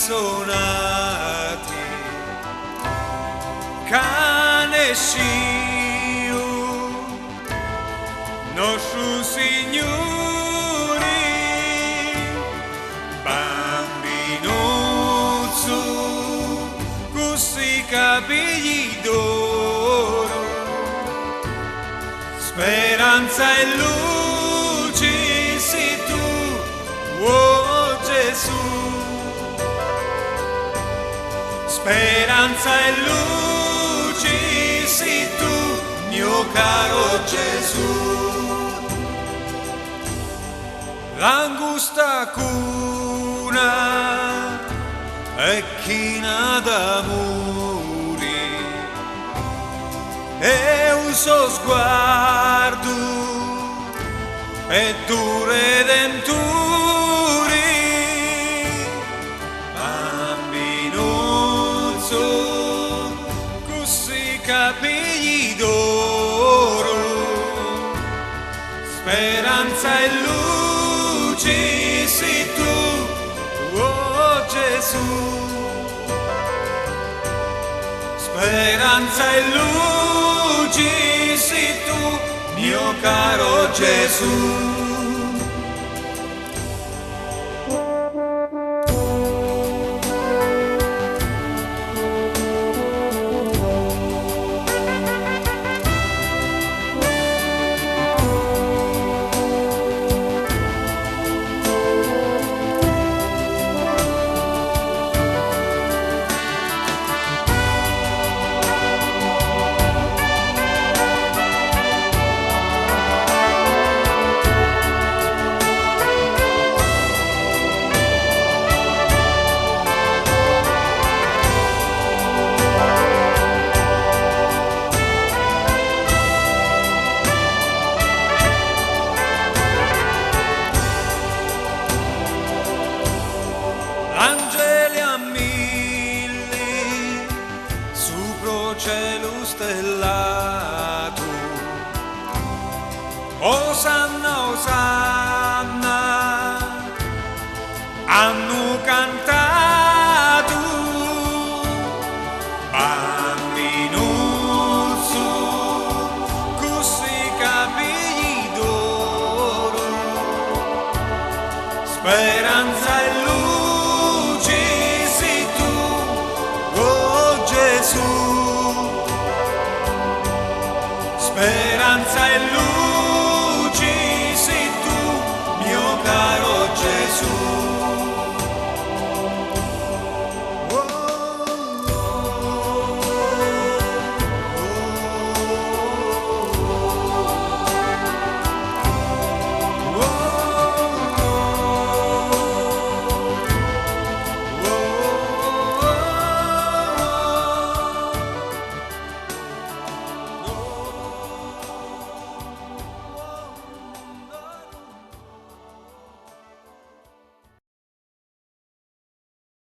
sonati cane sciu nostro Signore bambinuzzo così capigli d'oro speranza e luce sei tu oh Gesù speranza e luce sei tu mio caro Gesù l'angusta cuna è china d'amore e un suo sguardo è tu redentore bambinuzzo così capigli d'oro speranza e luce sei tu oh Gesù speranza e luce sei tu mio caro Gesù angeli a mille su cielo stellato Osanna Osanna hanno cantato bambinuzzo così capigli d'oro